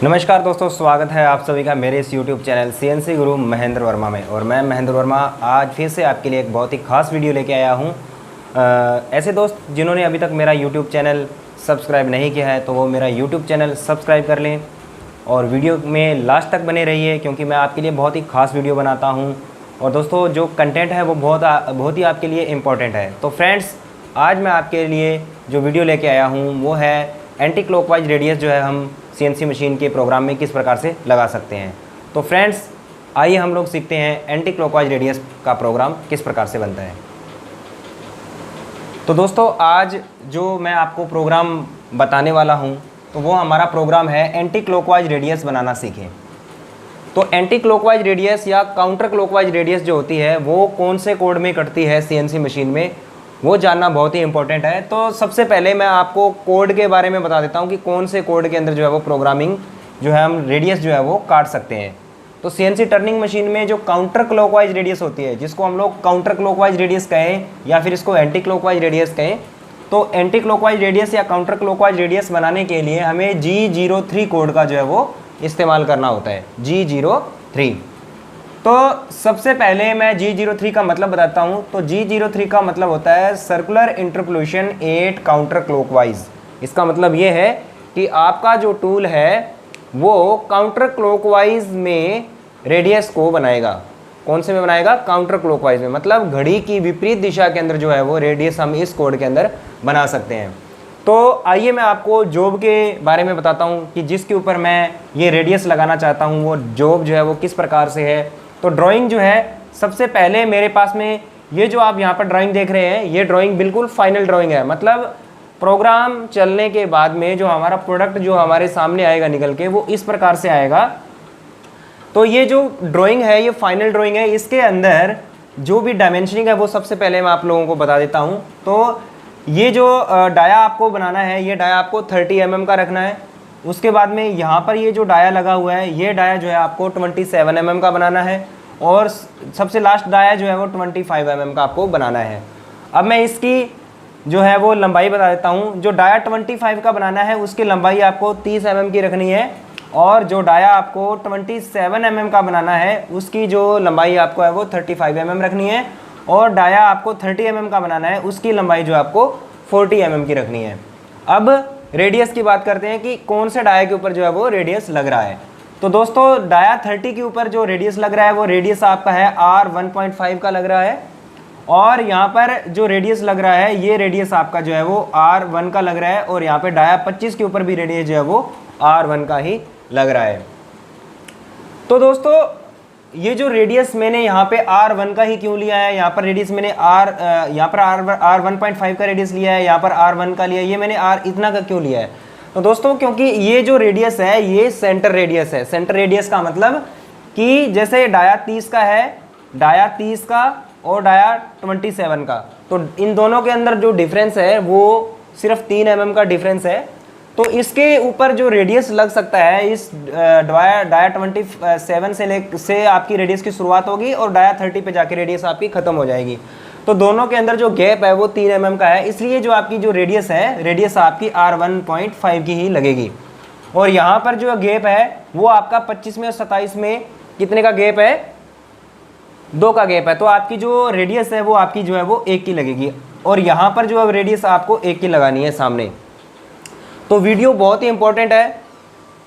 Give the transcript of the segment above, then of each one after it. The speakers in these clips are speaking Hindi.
नमस्कार दोस्तों, स्वागत है आप सभी का मेरे इस YouTube चैनल CNC गुरु महेंद्र वर्मा में। और मैं महेंद्र वर्मा आज फिर से आपके लिए एक बहुत ही ख़ास वीडियो लेके आया हूँ। ऐसे दोस्त जिन्होंने अभी तक मेरा YouTube चैनल सब्सक्राइब नहीं किया है तो वो मेरा YouTube चैनल सब्सक्राइब कर लें और वीडियो में लास्ट तक बने रहिए, क्योंकि मैं आपके लिए बहुत ही ख़ास वीडियो बनाता हूँ। और दोस्तों जो कंटेंट है वो बहुत ही आपके लिए इम्पोर्टेंट है। तो फ्रेंड्स, आज मैं आपके लिए जो वीडियो लेके आया हूँ वो है एंटी क्लॉकवाइज रेडियस जो है हम CNC मशीन के प्रोग्राम में किस प्रकार से लगा सकते हैं। तो फ्रेंड्स, आइए हम लोग सीखते हैं एंटी क्लॉकवाइज रेडियस का प्रोग्राम किस प्रकार से बनता है। तो दोस्तों, आज जो मैं आपको प्रोग्राम बताने वाला हूं तो वो हमारा प्रोग्राम है एंटी क्लॉकवाइज रेडियस बनाना सीखें। तो एंटी क्लॉकवाइज रेडियस या काउंटर क्लॉकवाइज रेडियस जो होती है वो कौन से कोड में कटती है CNC मशीन में, वो जानना बहुत ही इंपॉर्टेंट है। तो सबसे पहले मैं आपको कोड के बारे में बता देता हूं कि कौन से कोड के अंदर जो है वो प्रोग्रामिंग जो है हम रेडियस जो है वो काट सकते हैं। तो CNC टर्निंग मशीन में जो काउंटर क्लॉकवाइज रेडियस होती है, जिसको हम लोग काउंटर क्लॉकवाइज रेडियस कहें या फिर इसको एंटी क्लॉकवाइज रेडियस कहें, तो एंटी क्लॉकवाइज रेडियस या काउंटर क्लॉकवाइज रेडियस बनाने के लिए हमें G03 कोड का जो है वो इस्तेमाल करना होता है। G03। तो सबसे पहले मैं G03 का मतलब बताता हूँ। तो G03 का मतलब होता है सर्कुलर इंटरपोलेशन 8 काउंटर क्लॉकवाइज। इसका मतलब ये है कि आपका जो टूल है वो काउंटर क्लॉकवाइज में रेडियस को बनाएगा। कौन से में बनाएगा? काउंटर क्लॉकवाइज में, मतलब घड़ी की विपरीत दिशा के अंदर जो है वो रेडियस हम इस कोड के अंदर बना सकते हैं। तो आइए मैं आपको जॉब के बारे में बताता हूँ कि जिसके ऊपर मैं ये रेडियस लगाना चाहता हूँ वो जॉब जो है वो किस प्रकार से है। तो ड्राइंग जो है, सबसे पहले मेरे पास में ये जो आप यहाँ पर ड्राइंग देख रहे हैं, ये ड्राइंग बिल्कुल फाइनल ड्राइंग है। मतलब प्रोग्राम चलने के बाद में जो हमारा प्रोडक्ट जो हमारे सामने आएगा निकल के, वो इस प्रकार से आएगा। तो ये जो ड्राइंग है ये फाइनल ड्राइंग है। इसके अंदर जो भी डायमेंशनिंग है वो सबसे पहले मैं आप लोगों को बता देता हूँ। तो ये जो डाया आपको बनाना है, ये डाया आपको 30 mm का रखना है। उसके बाद में यहाँ पर ये जो डाया लगा हुआ है, ये डाया जो है आपको 27 mm का बनाना है। और सबसे लास्ट डाया जो है वो 25 mm का आपको बनाना है। अब मैं इसकी जो है वो लंबाई बता देता हूँ। जो डाया 25 का बनाना है उसकी लंबाई आपको 30 mm की रखनी है, और जो डाया आपको 27 mm का बनाना है उसकी जो लंबाई आपको है वो 35 mm रखनी है, और डाया आपको 30 mm का बनाना है उसकी लंबाई जो आपको 40 mm की रखनी है। अब रेडियस की बात करते हैं कि कौन से डाया के ऊपर जो है वो रेडियस लग रहा है। तो दोस्तों, डाया 30 के ऊपर जो रेडियस लग रहा है वो रेडियस आपका है R1.5 का लग रहा है, और यहाँ पर जो रेडियस लग रहा है ये रेडियस आपका जो है वो R1 का लग रहा है, और यहाँ पे डाया 25 के ऊपर भी रेडियस जो है वो R1 का ही लग रहा है। तो दोस्तों, ये जो रेडियस मैंने यहाँ पे R1 का ही क्यों लिया है, यहाँ पर रेडियस मैंने यहाँ पर R1.5 का रेडियस लिया है, यहाँ पर R1 का लिया है, ये मैंने R इतना का क्यों लिया है? तो दोस्तों, क्योंकि ये जो रेडियस है ये सेंटर रेडियस है। सेंटर रेडियस का मतलब कि जैसे डाया 30 का है, डाया 30 का और डाया 27 का, तो इन दोनों के अंदर जो डिफरेंस है वो सिर्फ 3 mm का डिफरेंस है। तो इसके ऊपर जो रेडियस लग सकता है, इस डाया 27 से आपकी रेडियस की शुरुआत होगी और डाया 30 पे जाके रेडियस आपकी खत्म हो जाएगी। तो दोनों के अंदर जो गैप है वो 3 mm का है, इसलिए जो आपकी जो रेडियस है, रेडियस आपकी R1.5 की ही लगेगी। और यहाँ पर जो गैप है वो आपका 25 में और 27 में कितने का गैप है? 2 का गैप है। तो आपकी जो रेडियस है वो आपकी जो है वो 1 की लगेगी, और यहाँ पर जो अब रेडियस आपको 1 की लगानी है सामने। तो वीडियो बहुत ही इंपॉर्टेंट है।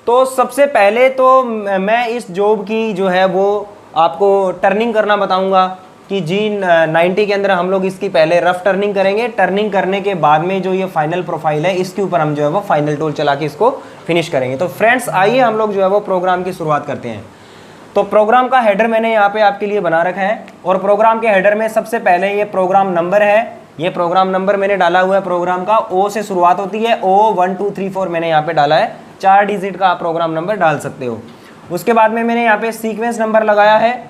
तो सबसे पहले तो मैं इस जॉब की जो है वो आपको टर्निंग करना बताऊंगा कि G90 के अंदर हम लोग इसकी पहले रफ टर्निंग करेंगे। टर्निंग करने के बाद में जो ये फाइनल प्रोफाइल है इसके ऊपर हम जो है वो फाइनल टूल चला के इसको फिनिश करेंगे। तो फ्रेंड्स, आइए हम लोग जो है वो प्रोग्राम की शुरुआत करते हैं। तो प्रोग्राम का हेडर मैंने यहाँ पे आपके लिए बना रखा है, और प्रोग्राम के हेडर में सबसे पहले ये प्रोग्राम नंबर है। ये प्रोग्राम नंबर मैंने डाला हुआ है प्रोग्राम का, O से शुरुआत होती है, O1234 मैंने यहाँ पे डाला है। 4 डिजिट का आप प्रोग्राम नंबर डाल सकते हो। उसके बाद में मैंने यहाँ पे सीक्वेंस नंबर लगाया है।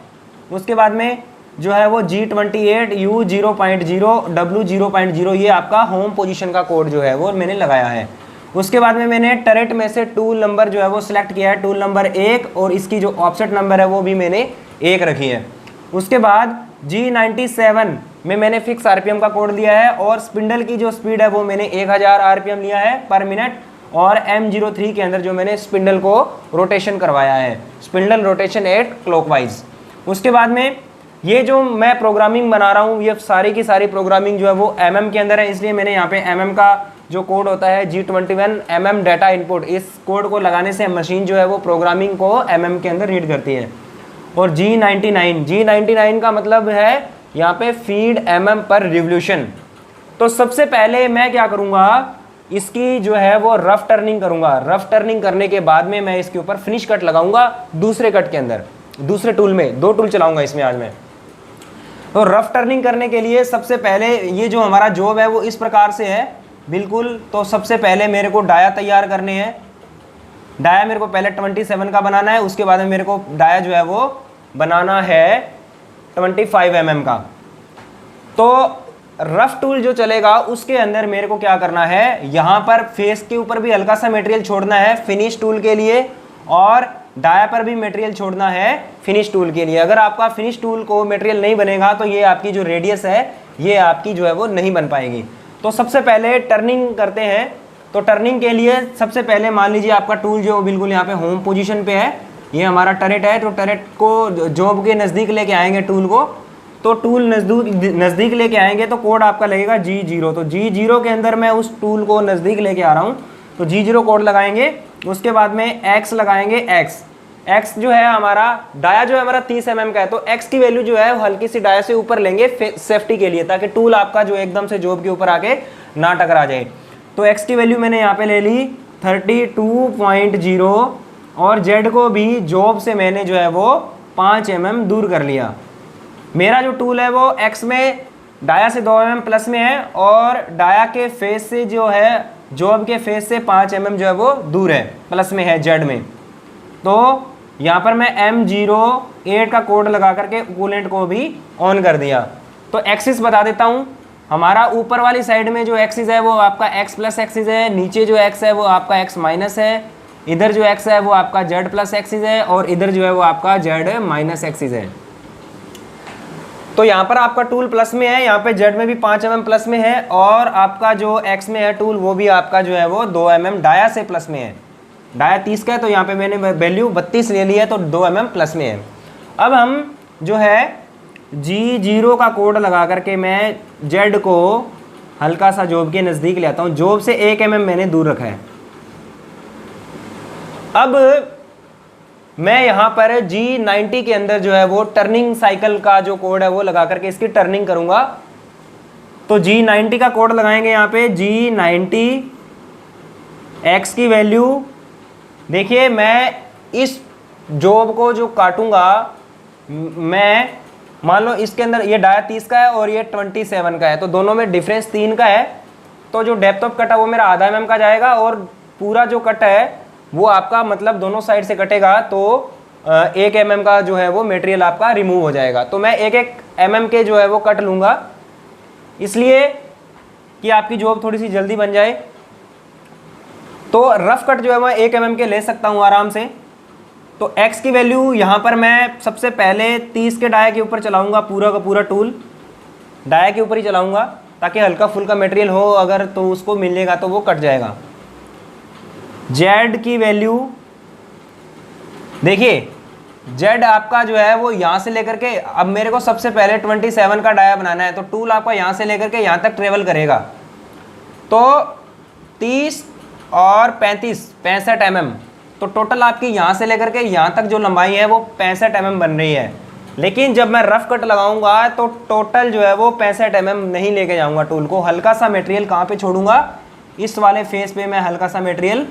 उसके बाद में जो है वो G28 U0.0 W0.0 ये आपका होम पोजीशन का कोड जो है वो मैंने लगाया है। उसके बाद में मैंने टरेट में से टूल नंबर जो है वो सिलेक्ट किया है, टूल नंबर 1, और इसकी जो ऑफसेट नंबर है वो भी मैंने 1 रखी है। उसके बाद G97 में मैंने फिक्स RPM का कोड लिया है, और स्पिंडल की जो स्पीड है वो मैंने 1000 RPM लिया है पर मिनट। और M03 के अंदर जो मैंने स्पिंडल को रोटेशन करवाया है, स्पिंडल रोटेशन एट क्लॉकवाइज। उसके बाद में ये जो मैं प्रोग्रामिंग बना रहा हूँ, ये सारी की सारी प्रोग्रामिंग जो है वो mm के अंदर है, इसलिए मैंने यहाँ पे mm का जो कोड होता है G21 mm डाटा इनपुट, इस कोड को लगाने से मशीन जो है वो प्रोग्रामिंग को mm के अंदर रीड करती है। और G99 का मतलब है यहाँ पे फीड mm पर रिवोल्यूशन। तो सबसे पहले मैं क्या करूँगा, इसकी जो है वो रफ टर्निंग करूँगा। रफ टर्निंग करने के बाद में मैं इसके ऊपर फिनिश कट लगाऊंगा दूसरे कट के अंदर, दूसरे टूल में, 2 टूल चलाऊंगा इसमें आज मैं। तो रफ टर्निंग करने के लिए सबसे पहले ये जो हमारा जॉब है वो इस प्रकार से है बिल्कुल। तो सबसे पहले मेरे को डाया तैयार करने हैं। डाया मेरे को पहले 27 का बनाना है, उसके बाद में मेरे को डाया जो है वो बनाना है 25 mm का। तो रफ टूल जो चलेगा उसके अंदर मेरे को क्या करना है, यहाँ पर फेस के ऊपर भी हल्का सा मटेरियल छोड़ना है फिनिश टूल के लिए, और डाया पर भी मटेरियल छोड़ना है फिनिश टूल के लिए। अगर आपका फिनिश टूल को मटेरियल नहीं बनेगा तो ये आपकी जो रेडियस है ये आपकी जो है वो नहीं बन पाएगी। तो सबसे पहले टर्निंग करते हैं। तो टर्निंग के लिए सबसे पहले मान लीजिए आपका टूल जो बिल्कुल यहाँ पे होम पोजीशन पे है, ये हमारा टरेट है। तो टरेट को जॉब के नज़दीक लेके आएंगे टूल को। तो टूल नज़दीक लेके आएंगे तो कोड आपका लगेगा G0। तो G0 के अंदर मैं उस टूल को नज़दीक लेके आ रहा हूँ, तो G0 कोड लगाएंगे। उसके बाद में X लगाएंगे। X जो है हमारा डाया जो है हमारा 30 mm का है, तो X की वैल्यू जो है वो हल्की सी डाया से ऊपर लेंगे सेफ्टी के लिए, ताकि टूल आपका जो एकदम से जॉब के ऊपर आके ना टकरा जाए। तो X की वैल्यू मैंने यहाँ पे ले ली 32.0 और Z को भी जॉब से मैंने जो है वो 5 mm दूर कर लिया। मेरा जो टूल है वो X में डाया से 2 mm प्लस में है और डाया के फेस से जो है जॉब के फेस से 5 mm जो है वो दूर है, प्लस में है Z में। तो यहाँ पर मैं M08 का कोड लगा करके कूलेंट को भी ऑन कर दिया। तो एक्सिस बता देता हूँ, हमारा ऊपर वाली साइड में जो एक्सिस है वो आपका x प्लस एक्सिस है, नीचे जो x है वो आपका x माइनस है, इधर जो x है वो आपका z प्लस एक्सिस है, और इधर जो है वो आपका z माइनस एक्सिस है। तो यहाँ पर आपका टूल प्लस में है, यहाँ पे z में भी 5 mm प्लस में है, और आपका जो x में है टूल वो भी आपका जो है वो 2 mm डाया से प्लस में है। डाया 30 का है तो यहाँ पे मैंने वैल्यू 32 ले ली है, तो 2 mm प्लस में है। अब हम जो है G0 का कोड लगा करके मैं Z को हल्का सा जॉब के नज़दीक ले आता हूँ। जॉब से 1 mm मैंने दूर रखा है। अब मैं यहाँ पर G90 के अंदर जो है वो टर्निंग साइकिल का जो कोड है वो लगा करके इसकी टर्निंग करूँगा। तो G90 का कोड लगाएंगे यहाँ पे G90 X की वैल्यू। देखिए मैं इस जॉब को जो काटूंगा, मैं मान लो इसके अंदर ये डाया 30 का है और ये 27 का है, तो दोनों में डिफरेंस 3 का है। तो जो डेप्थ ऑफ कट है वो मेरा आधा mm का जाएगा, और पूरा जो कट है वो आपका मतलब दोनों साइड से कटेगा तो 1 mm का जो है वो मटेरियल आपका रिमूव हो जाएगा। तो मैं 1 mm के जो है वो कट लूँगा, इसलिए कि आपकी जॉब थोड़ी सी जल्दी बन जाए। तो रफ कट जो है मैं 1 mm के ले सकता हूँ आराम से। तो x की वैल्यू यहाँ पर मैं सबसे पहले 30 के डाया के ऊपर चलाऊँगा, पूरा का पूरा टूल डाया के ऊपर ही चलाऊँगा, ताकि हल्का फुल्का मटेरियल हो अगर तो उसको मिलेगा तो वो कट जाएगा। z की वैल्यू देखिए, z आपका जो है वो यहाँ से लेकर के, अब मेरे को सबसे पहले 27 का डाया बनाना है, तो टूल आपका यहाँ से लेकर के यहाँ तक ट्रेवल करेगा। तो 30 और 65 mm, तो टोटल आपकी यहाँ से लेकर के यहाँ तक जो लंबाई है वो 65 mm बन रही है। लेकिन जब मैं रफ कट लगाऊंगा तो टोटल जो है वो 65 mm नहीं लेके जाऊंगा टूल को। हल्का सा मटेरियल कहाँ पे छोड़ूंगा, इस वाले फेस पे मैं हल्का सा मटेरियल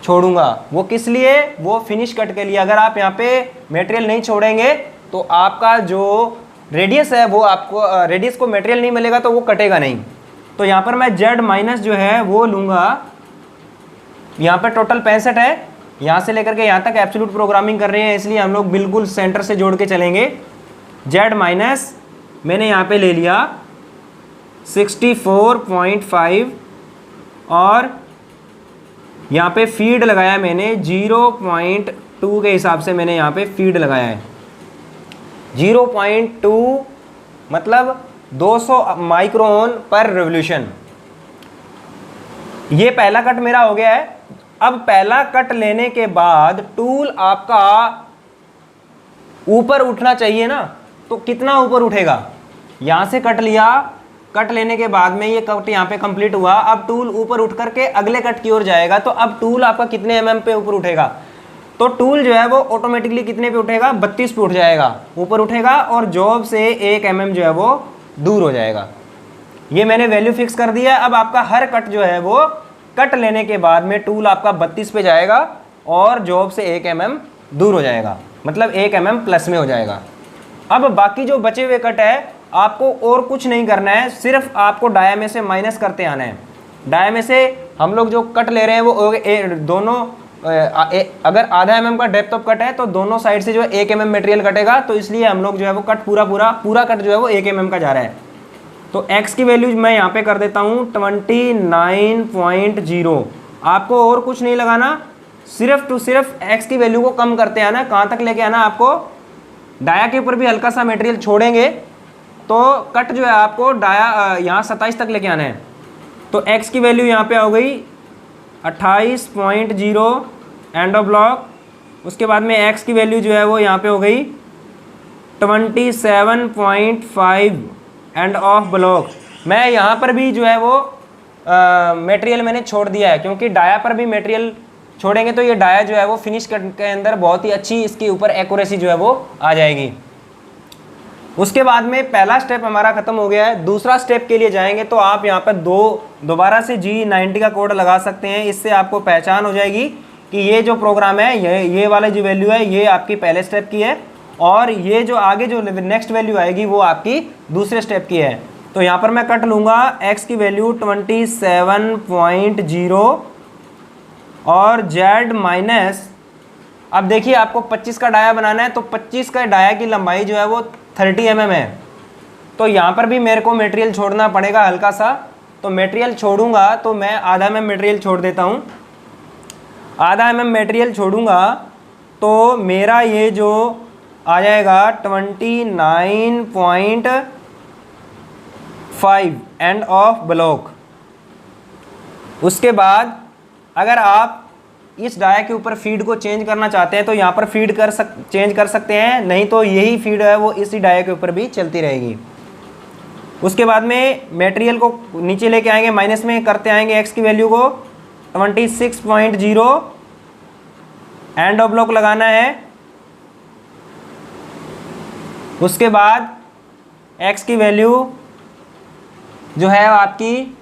छोड़ूंगा। वो किस लिए, वो फिनिश कट के लिए। अगर आप यहाँ पे मटेरियल नहीं छोड़ेंगे तो आपका जो रेडियस है वो आपको रेडियस को मटेरियल नहीं मिलेगा तो वो कटेगा नहीं। तो यहाँ पर मैं z माइनस जो है वो लूँगा, यहाँ पर टोटल 65 है, यहाँ से लेकर के यहाँ तक एब्सोल्यूट प्रोग्रामिंग कर रहे हैं, इसलिए हम लोग बिल्कुल सेंटर से जोड़ के चलेंगे। z माइनस मैंने यहाँ पे ले लिया 64.5 और यहाँ पे फीड लगाया मैंने 0.2 के हिसाब से मैंने यहाँ पे फीड लगाया है। 0.2 मतलब 200 माइक्रोन पर रेवोल्यूशन। ये पहला कट मेरा हो गया है। अब पहला कट लेने के बाद टूल आपका ऊपर उठना चाहिए ना, तो कितना ऊपर उठेगा? यहां से कट लिया, कट लेने के बाद में ये कट यहाँ पे कंप्लीट हुआ, अब टूल ऊपर उठ करके अगले कट की ओर जाएगा, तो अब टूल आपका कितने mm पे ऊपर उठेगा? तो टूल जो है वो ऑटोमेटिकली कितने पे उठेगा? 32 पे उठ जाएगा, ऊपर उठेगा, और जॉब से 1 mm जो है वो दूर हो जाएगा। ये मैंने वैल्यू फिक्स कर दिया। अब आपका हर कट जो है वो कट लेने के बाद में टूल आपका 32 पे जाएगा और जॉब से 1 mm दूर हो जाएगा, मतलब 1 mm प्लस में हो जाएगा। अब बाकी जो बचे हुए कट है आपको और कुछ नहीं करना है, सिर्फ आपको डाया में से माइनस करते आना है। डाया में से हम लोग जो कट ले रहे हैं वो दोनों अगर आधा mm का डेप्थ ऑफ कट है तो दोनों साइड से जो है 1 mm मटेरियल कटेगा, तो इसलिए हम लोग जो है वो कट पूरा कट जो है वो 1 mm का जा रहा है। तो x की वैल्यू मैं यहाँ पे कर देता हूँ 29.0। आपको और कुछ नहीं लगाना, सिर्फ टू सिर्फ x की वैल्यू को कम करते आना। कहाँ तक लेके आना? आपको डाया के ऊपर भी हल्का सा मटेरियल छोड़ेंगे तो कट जो है आपको डाया यहाँ 27 तक लेके आना है। तो x की वैल्यू यहाँ पे हो गई 28.0 एंड ऑफ ब्लॉक। उसके बाद में x की वैल्यू जो है वो यहाँ पे हो गई 27.5 एंड ऑफ ब्लॉक। मैं यहाँ पर भी जो है वो मटेरियल मैंने छोड़ दिया है, क्योंकि डाया पर भी मटेरियल छोड़ेंगे तो ये डाया जो है वो फिनिश कट के अंदर बहुत ही अच्छी इसके ऊपर एक्यूरेसी जो है वो आ जाएगी। उसके बाद में पहला स्टेप हमारा खत्म हो गया है। दूसरा स्टेप के लिए जाएंगे तो आप यहाँ पर दोबारा से G90 का कोड लगा सकते हैं। इससे आपको पहचान हो जाएगी कि ये जो प्रोग्राम है, ये वाला जो वैल्यू है ये आपकी पहले स्टेप की है, और ये जो आगे जो नेक्स्ट वैल्यू आएगी वो आपकी दूसरे स्टेप की है। तो यहाँ पर मैं कट लूँगा x की वैल्यू 27.0 और z माइनस, अब देखिए आपको 25 का डाया बनाना है, तो 25 का डाया की लंबाई जो है वो 30 mm है। तो यहाँ पर भी मेरे को मटेरियल छोड़ना पड़ेगा हल्का सा, तो मटेरियल छोड़ूंगा तो मैं आधा mm मटेरियल छोड़ देता हूँ। आधा mm मटेरियल छोड़ूंगा तो मेरा ये जो आ जाएगा 29.5 एंड ऑफ ब्लॉक। उसके बाद अगर आप इस डाया के ऊपर फीड को चेंज करना चाहते हैं तो यहाँ पर फीड चेंज कर सकते हैं, नहीं तो यही फीड है वो इसी डाया के ऊपर भी चलती रहेगी। उसके बाद में मटेरियल को नीचे लेके आएंगे, माइनस में करते आएंगे x की वैल्यू को 26.0 एंड ऑफ ब्लॉक लगाना है। उसके बाद x की वैल्यू जो है आपकी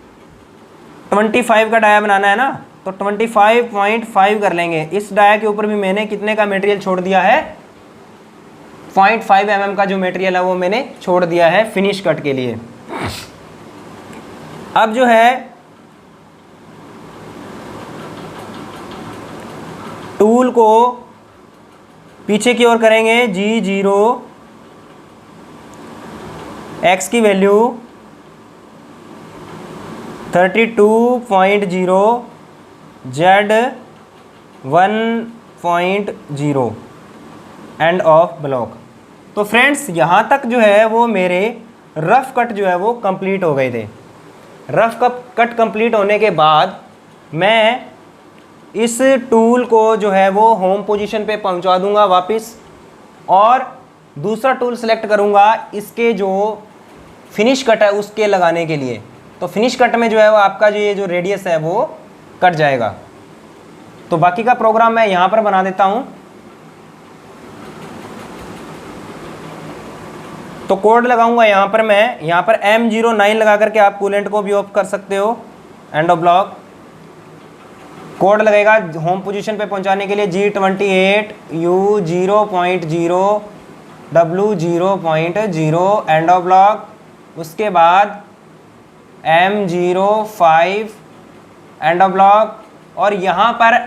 25 का डाया बनाना है ना, तो 25.5 कर लेंगे। इस डाया के ऊपर भी मैंने कितने का मटेरियल छोड़ दिया है? 0.5 mm का जो मटेरियल है वो मैंने छोड़ दिया है फिनिश कट के लिए। अब जो है टूल को पीछे की ओर करेंगे, G0 x की value 32.0 z 1.0 end of block. तो फ्रेंड्स यहाँ तक जो है वो मेरे रफ कट जो है वो कंप्लीट हो गए थे। रफ कट कंप्लीट होने के बाद मैं इस टूल को जो है वो होम पोजीशन पे पहुँचा दूँगा वापस, और दूसरा टूल सेलेक्ट करूँगा इसके जो फिनिश कट है उसके लगाने के लिए। तो फिनिश कट में जो है वो आपका जो ये जो रेडियस है वो कट जाएगा। तो बाकी का प्रोग्राम मैं यहाँ पर बना देता हूँ। तो कोड लगाऊंगा यहाँ पर मैं, यहाँ पर M09 लगा करके आप कूलेंट को भी ऑफ कर सकते हो, एंड ऑफ ब्लॉक। कोड लगेगा होम पोजीशन पे पहुँचाने के लिए G28 U0.0 W0.0 end of block. उसके बाद M05 एंड ऑफ ब्लॉक। और यहाँ पर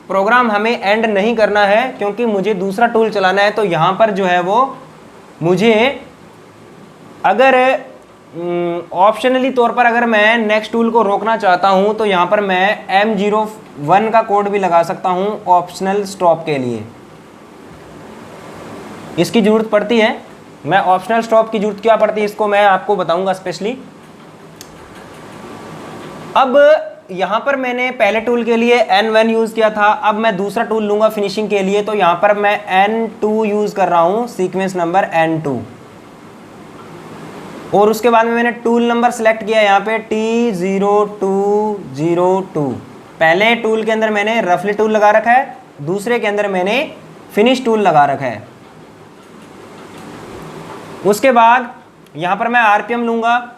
प्रोग्राम हमें एंड नहीं करना है क्योंकि मुझे दूसरा टूल चलाना है। तो यहाँ पर जो है वो मुझे अगर ऑप्शनली तौर पर अगर मैं नेक्स्ट टूल को रोकना चाहता हूँ तो यहाँ पर मैं M01 का कोड भी लगा सकता हूँ ऑप्शनल स्टॉप के लिए। इसकी ज़रूरत पड़ती है, मैं ऑप्शनल स्टॉप की ज़रूरत क्या पड़ती है इसको मैं आपको बताऊँगा स्पेशली। अब यहाँ पर मैंने पहले टूल के लिए N1 यूज़ किया था, अब मैं दूसरा टूल लूँगा फिनिशिंग के लिए, तो यहाँ पर मैं N2 यूज़ कर रहा हूँ, सीक्वेंस नंबर N2। और उसके बाद में मैंने टूल नंबर सेलेक्ट किया यहाँ पे T0202। पहले टूल के अंदर मैंने रफली टूल लगा रखा है, दूसरे के अंदर मैंने फिनिश टूल लगा रखा है। उसके बाद यहाँ पर मैं आरपीएम लूँगा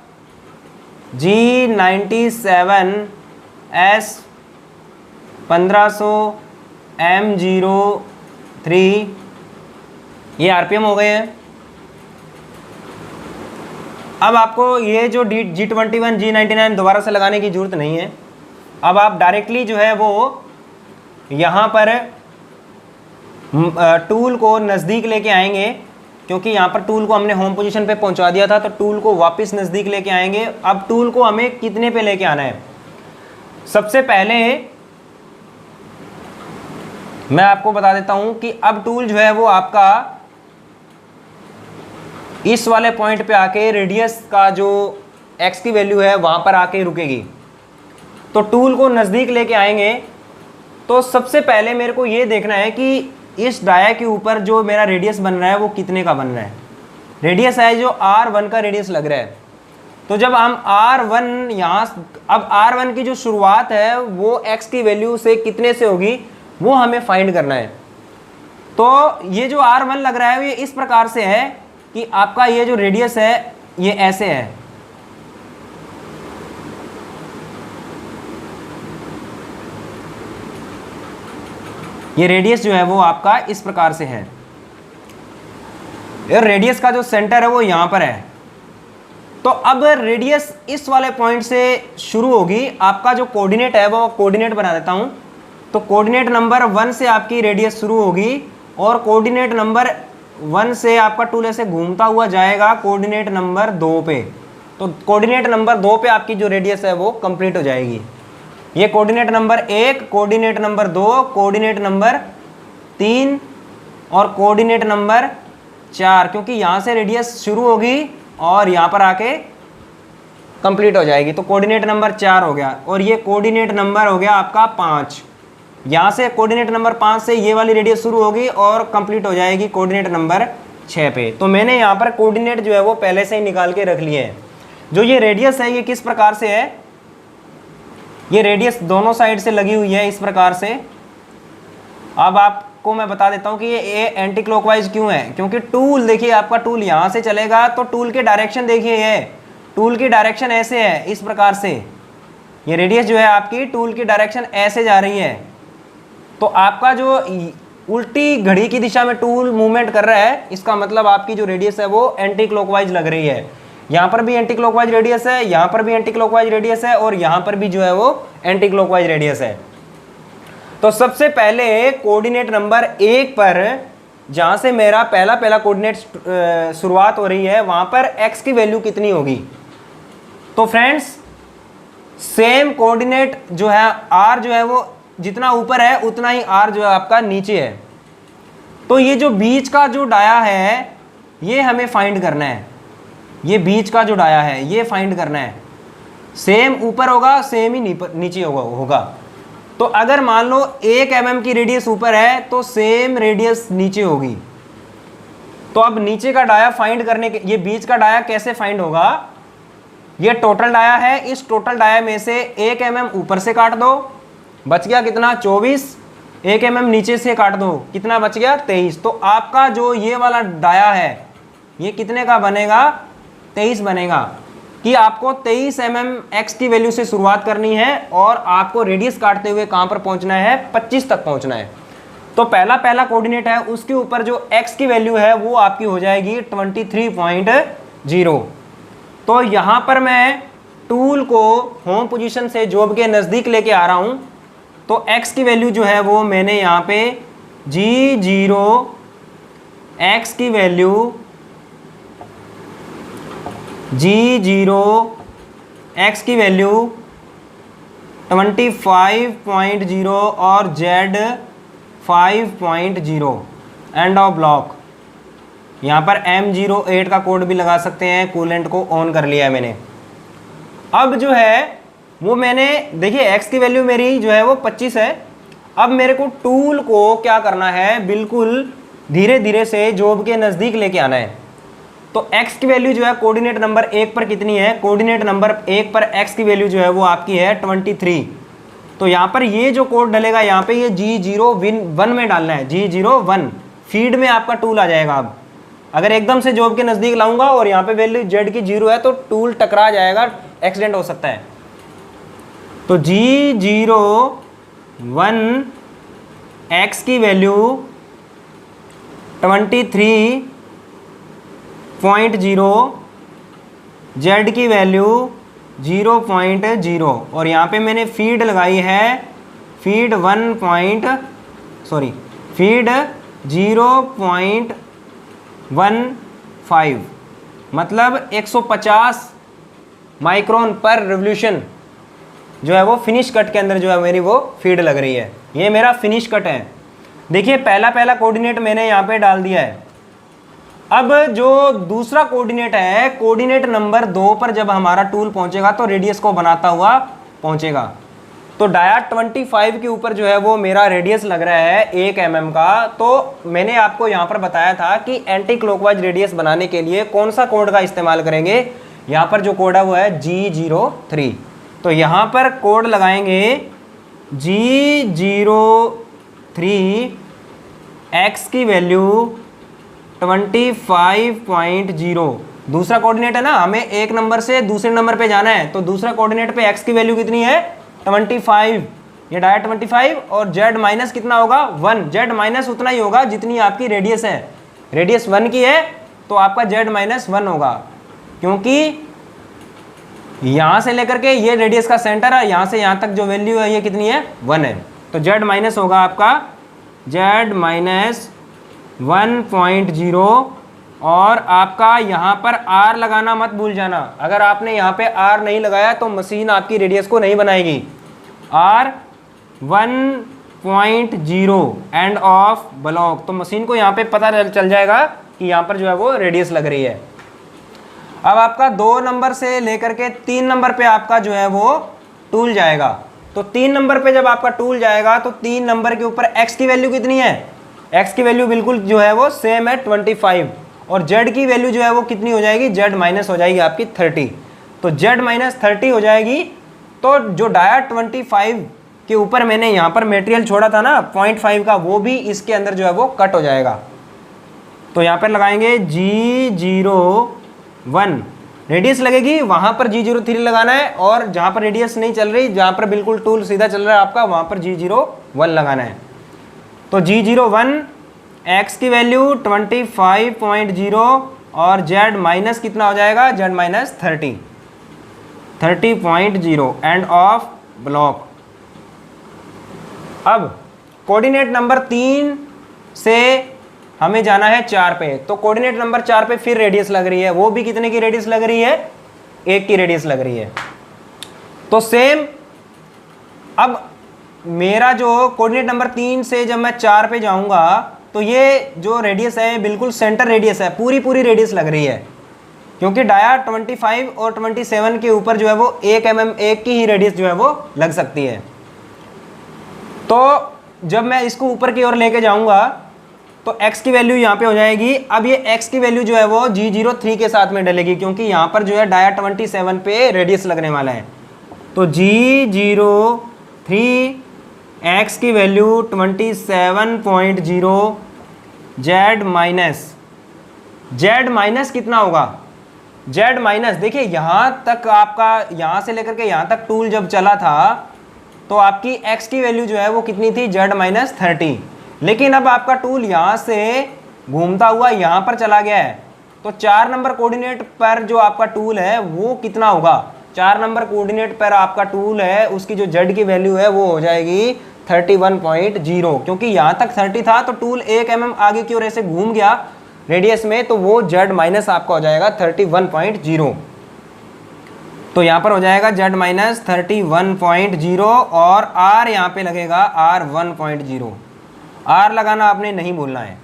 G97S 1500 M03, ये आरपीएम हो गए हैं। अब आपको ये जो G21 G99 दोबारा से लगाने की ज़रूरत नहीं है। अब आप डायरेक्टली जो है वो यहाँ पर टूल को नज़दीक लेके आएंगे, क्योंकि यहाँ पर टूल को हमने होम पोजीशन पे पहुँचा दिया था, तो टूल को वापस नज़दीक लेके आएंगे। अब टूल को हमें कितने पे लेके आना है? सबसे पहले मैं आपको बता देता हूँ कि अब टूल जो है वो आपका इस वाले पॉइंट पे आके रेडियस का जो x की वैल्यू है वहाँ पर आके रुकेगी। तो टूल को नज़दीक लेके आएंगे, तो सबसे पहले मेरे को ये देखना है कि इस डाया के ऊपर जो मेरा रेडियस बन रहा है वो कितने का बन रहा है। रेडियस है जो R1 का रेडियस लग रहा है। तो जब हम R1 यहाँ, अब R1 की जो शुरुआत है वो x की वैल्यू से कितने से होगी वो हमें फाइंड करना है। तो ये जो R1 लग रहा है ये इस प्रकार से है कि आपका ये जो रेडियस है ये ऐसे है। ये रेडियस जो है वो आपका इस प्रकार से है। ये रेडियस का जो सेंटर है वो यहाँ पर है। तो अब रेडियस इस वाले पॉइंट से शुरू होगी। आपका जो कोऑर्डिनेट है वो कोऑर्डिनेट बना देता हूँ। तो कोऑर्डिनेट नंबर 1 से आपकी रेडियस शुरू होगी और कोऑर्डिनेट नंबर 1 से आपका टूल ऐसे घूमता हुआ जाएगा कोऑर्डिनेट नंबर 2 पे। तो कोऑर्डिनेट नंबर 2 पे आपकी जो रेडियस है वो कंप्लीट हो जाएगी। ये coordinate number 1, coordinate number 2, coordinate number 3 और कोऑर्डिनेट नंबर 4, क्योंकि यहाँ से रेडियस शुरू होगी और यहाँ पर आके कंप्लीट हो जाएगी। तो कोऑर्डिनेट नंबर 4 हो गया और ये कोऑर्डिनेट नंबर हो गया आपका 5। यहाँ से कोऑर्डिनेट नंबर 5 से ये वाली रेडियस शुरू होगी और कंप्लीट हो जाएगी कोऑर्डिनेट नंबर 6 पे। तो मैंने यहाँ पर कोऑर्डिनेट जो है वो पहले से ही निकाल के रख लिए हैं। जो ये रेडियस है ये किस प्रकार से है, ये रेडियस दोनों साइड से लगी हुई है इस प्रकार से। अब आपको मैं बता देता हूँ कि ये एंटी क्लॉकवाइज क्यों है, क्योंकि टूल देखिए आपका टूल यहाँ से चलेगा तो टूल के डायरेक्शन देखिए, ये टूल की डायरेक्शन ऐसे है इस प्रकार से। ये रेडियस जो है आपकी टूल की डायरेक्शन ऐसे जा रही है। तो आपका जो उल्टी घड़ी की दिशा में टूल मूवमेंट कर रहा है, इसका मतलब आपकी जो रेडियस है वो एंटी क्लॉकवाइज लग रही है। यहाँ पर भी एंटी क्लॉकवाइज रेडियस है, यहाँ पर भी एंटी क्लॉकवाइज रेडियस है और यहाँ पर भी जो है वो एंटी क्लॉकवाइज रेडियस है। तो सबसे पहले कोऑर्डिनेट नंबर 1 पर जहाँ से मेरा पहला कोऑर्डिनेट शुरुआत हो रही है वहाँ पर x की वैल्यू कितनी होगी। तो फ्रेंड्स सेम कोऑर्डिनेट जो है r जो है वो जितना ऊपर है उतना ही r जो है आपका नीचे है। तो ये जो बीच का जो डाया है ये हमें फाइंड करना है। ये बीच का जो डाया है ये फाइंड करना है। सेम ऊपर होगा सेम ही नीचे होगा। तो अगर मान लो 1 mm की रेडियस ऊपर है तो सेम रेडियस नीचे होगी। तो अब नीचे का डाया फाइंड करने के, ये बीच का डाया कैसे फाइंड होगा, ये टोटल डाया है, इस टोटल डाया में से 1 mm ऊपर से काट दो, बच गया कितना 24, 1 mm नीचे से काट दो कितना बच गया 23। तो आपका जो ये वाला डाया है ये कितने का बनेगा 23 बनेगा। कि आपको 23 mm x की वैल्यू से शुरुआत करनी है और आपको रेडियस काटते हुए कहाँ पर पहुँचना है 25 तक पहुँचना है। तो पहला कोऑर्डिनेट है उसके ऊपर जो x की वैल्यू है वो आपकी हो जाएगी 23.0। तो यहाँ पर मैं टूल को होम पोजीशन से जॉब के नज़दीक लेके आ रहा हूँ। तो x की वैल्यू जो है वो मैंने यहाँ पे G0 x की वैल्यू G0 x की वैल्यू 25.0 और Z 5.0 एंड ऑफ ब्लॉक। यहाँ पर M08 का कोड भी लगा सकते हैं। कूलेंट को ऑन कर लिया है मैंने। अब जो है वो मैंने देखिए x की वैल्यू मेरी जो है वो 25 है। अब मेरे को टूल को क्या करना है, बिल्कुल धीरे धीरे से जॉब के नज़दीक लेके आना है। तो x की वैल्यू जो है कोऑर्डिनेट नंबर 1 पर कितनी है, कोऑर्डिनेट नंबर 1 पर x की वैल्यू जो है वो आपकी है 23। तो यहाँ पर ये जो कोड डलेगा यहाँ पे ये G01 में डालना है, G01 फीड में आपका टूल आ जाएगा। अब अगर एकदम से जॉब के नज़दीक लाऊंगा और यहाँ पे वैल्यू z की 0 है तो टूल टकरा जाएगा, एक्सीडेंट हो सकता है। तो G01 x की वैल्यू 23.0, z की वैल्यू 0.0 और यहाँ पे मैंने फीड लगाई है फीड 0.15 मतलब 150 माइक्रोन पर रिवोल्यूशन जो है वो फिनिश कट के अंदर जो है मेरी वो फीड लग रही है। ये मेरा फिनिश कट है। देखिए पहला कोऑर्डिनेट मैंने यहाँ पे डाल दिया है। अब जो दूसरा कोऑर्डिनेट है, कोऑर्डिनेट नंबर 2 पर जब हमारा टूल पहुंचेगा तो रेडियस को बनाता हुआ पहुंचेगा। तो डाया 25 के ऊपर जो है वो मेरा रेडियस लग रहा है 1 mm का। तो मैंने आपको यहाँ पर बताया था कि एंटी क्लॉकवाइज रेडियस बनाने के लिए कौन सा कोड का इस्तेमाल करेंगे। यहाँ पर जो कोड है वो है G03। तो यहाँ पर कोड लगाएंगे G03, x की वैल्यू 25.0। दूसरा कोऑर्डिनेट है ना, हमें एक नंबर से दूसरे नंबर पे जाना है। तो दूसरा कोऑर्डिनेट पे x की वैल्यू कितनी है 25, ये डाया 25 और z माइनस कितना होगा 1। z माइनस उतना ही होगा जितनी आपकी रेडियस है। रेडियस 1 की है तो आपका z माइनस 1 होगा, क्योंकि यहाँ से लेकर के ये रेडियस का सेंटर है, यहाँ से यहाँ तक जो वैल्यू है ये कितनी है 1 है। तो z माइनस होगा आपका z माइनस 1.0 और आपका यहाँ पर r लगाना मत भूल जाना। अगर आपने यहाँ पे r नहीं लगाया तो मशीन आपकी रेडियस को नहीं बनाएगी। r 1.0 एंड ऑफ ब्लॉक, तो मशीन को यहाँ पे पता चल जाएगा कि यहाँ पर जो है वो रेडियस लग रही है। अब आपका 2 नंबर से लेकर के 3 नंबर पे आपका जो है वो टूल जाएगा। तो 3 नंबर पे जब आपका टूल जाएगा तो 3 नंबर के ऊपर x की वैल्यू कितनी है, x की वैल्यू बिल्कुल जो है वो सेम है 25 और z की वैल्यू जो है वो कितनी हो जाएगी, z माइनस हो जाएगी आपकी 30। तो z माइनस 30 हो जाएगी। तो जो डाया 25 के ऊपर मैंने यहाँ पर मटेरियल छोड़ा था ना 0.5 का, वो भी इसके अंदर जो है वो कट हो जाएगा। तो यहाँ पर लगाएंगे G01 रेडियस लगेगी, वहाँ पर G03 लगाना है और जहाँ पर रेडियस नहीं चल रही, जहाँ पर बिल्कुल टूल सीधा चल रहा है आपका, वहाँ पर G01 लगाना है। तो G01 x की वैल्यू 25.0 और z माइनस कितना हो जाएगा, z minus 30.0 end of block. अब कोऑर्डिनेट नंबर 3 से हमें जाना है 4 पे। तो कोऑर्डिनेट नंबर 4 पे फिर रेडियस लग रही है, वो भी कितने की रेडियस लग रही है, 1 की रेडियस लग रही है। तो सेम अब मेरा जो कोऑर्डिनेट नंबर 3 से जब मैं 4 पे जाऊंगा तो ये जो रेडियस है बिल्कुल सेंटर रेडियस है, पूरी रेडियस लग रही है, क्योंकि डाया 25 और 27 के ऊपर जो है वो 1 mm 1 की ही रेडियस जो है वो लग सकती है। तो जब मैं इसको ऊपर की ओर लेके जाऊंगा तो x की वैल्यू यहाँ पे हो जाएगी। अब ये x की वैल्यू जो है वो G03 के साथ में डलेगी, क्योंकि यहाँ पर जो है डाया 27 पे रेडियस लगने वाला है। तो G03 x की वैल्यू 27.0, z माइनस कितना होगा, z माइनस देखिए यहाँ तक आपका, यहाँ से लेकर के यहाँ तक टूल जब चला था तो आपकी x की वैल्यू जो है वो कितनी थी, z माइनस 30। लेकिन अब आपका टूल यहाँ से घूमता हुआ यहाँ पर चला गया है, तो 4 नंबर कोऑर्डिनेट पर जो आपका टूल है वो कितना होगा, 4 नंबर कोऑर्डिनेट पर आपका टूल है उसकी जो z की वैल्यू है वो हो जाएगी 31.0, क्योंकि यहाँ तक 30 था तो टूल 1 mm आगे की ओर ऐसे घूम गया रेडियस में, तो वो z माइनस आपका हो जाएगा 31.0। तो यहाँ पर हो जाएगा z माइनस 31.0 और r यहाँ पे लगेगा r 1.0। r लगाना आपने नहीं भूलना है।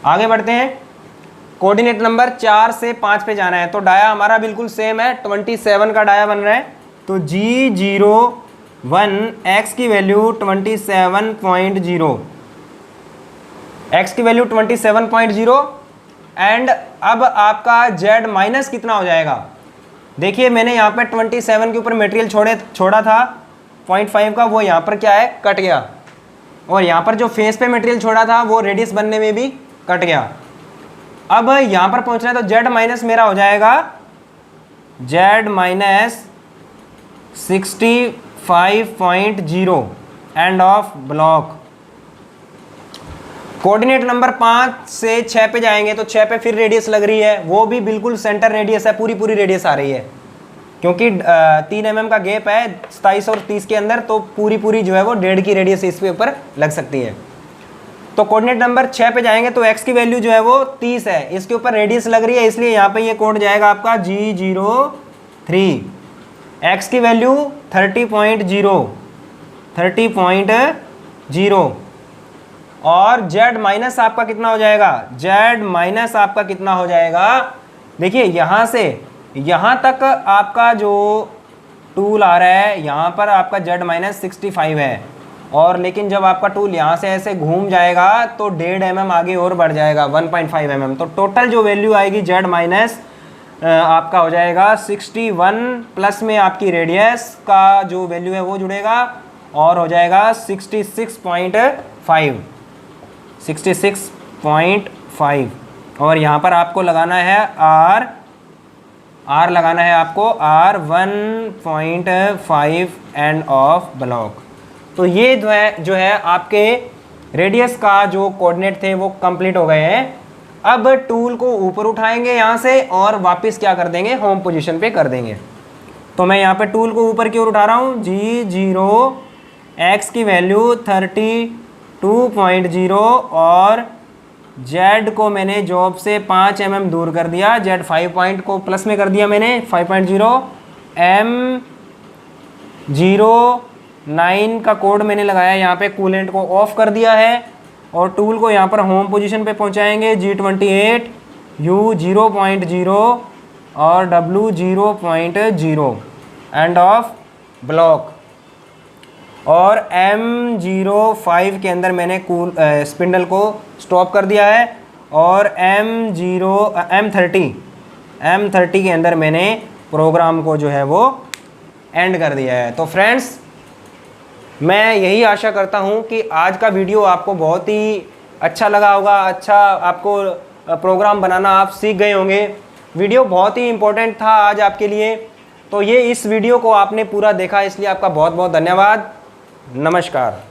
आगे बढ़ते हैं, कोऑर्डिनेट नंबर 4 से 5 पे जाना है। तो डाया हमारा बिल्कुल सेम है, 27 का डाया बन रहा है, तो G01 x की वैल्यू 27.0, x की वैल्यू 27.0 एंड अब आपका z माइनस कितना हो जाएगा। देखिए मैंने यहाँ पे 27 के ऊपर मटेरियल छोड़ा था 0.5 का, वो यहाँ पर क्या है कट गया, और यहाँ पर जो फेस पे मटेरियल छोड़ा था वो रेडियस बनने में भी कट गया। अब यहाँ पर पहुँचना है तो z माइनस मेरा हो जाएगा z minus 65.0 end of block. Coordinate number 5 से 6 पे जाएंगे तो 6 पे फिर रेडियस लग रही है, वो भी बिल्कुल सेंटर रेडियस है, पूरी रेडियस आ रही है क्योंकि 3 mm का गैप है 27 और 30 के अंदर, तो पूरी जो है वो 1.5 की रेडियस इसके ऊपर लग सकती है। तो कोऑर्डिनेट नंबर 6 पे जाएंगे तो x की वैल्यू जो है वो 30 है, इसके ऊपर रेडियस लग रही है, इसलिए यहाँ पे ये कोड जाएगा आपका G03। x की वैल्यू 30.0 और z माइनस आपका कितना हो जाएगा, z माइनस आपका कितना हो जाएगा। देखिए यहाँ से यहाँ तक आपका जो टूल आ रहा है यहाँ पर आपका z माइनस 65 है, और लेकिन जब आपका टूल यहाँ से ऐसे घूम जाएगा तो 1.5 mm आगे और बढ़ जाएगा 1.5 mm, तो टोटल जो वैल्यू आएगी z माइनस आपका हो जाएगा 61 प्लस में आपकी रेडियस का जो वैल्यू है वो जुड़ेगा और हो जाएगा 66.5 और यहाँ पर आपको लगाना है R लगाना है आपको R 1.5 एंड ऑफ ब्लॉक। तो ये जो है आपके रेडियस का जो कोऑर्डिनेट थे वो कंप्लीट हो गए हैं। अब टूल को ऊपर उठाएंगे यहाँ से और वापस क्या कर देंगे, होम पोजीशन पे कर देंगे। तो मैं यहाँ पे टूल को ऊपर की ओर उठा रहा हूँ, G0 x की वैल्यू 32.0 और z को मैंने जॉब से 5 mm दूर कर दिया, z 5 पॉइंट को प्लस में कर दिया मैंने 5.0, M09 का कोड मैंने लगाया, यहाँ पे कूलेंट को ऑफ कर दिया है और टूल को यहाँ पर होम पोजीशन पे पहुँचाएंगे। G28 U 0.0 और W 0.0 एंड ऑफ ब्लॉक, और M05 के अंदर मैंने स्पिंडल को स्टॉप कर दिया है और M30 के अंदर मैंने प्रोग्राम को जो है वो एंड कर दिया है। तो फ्रेंड्स मैं यही आशा करता हूँ कि आज का वीडियो आपको बहुत ही अच्छा लगा होगा, अच्छा आपको प्रोग्राम बनाना आप सीख गए होंगे। वीडियो बहुत ही इम्पोर्टेंट था आज आपके लिए, तो ये इस वीडियो को आपने पूरा देखा इसलिए आपका बहुत बहुत धन्यवाद। नमस्कार।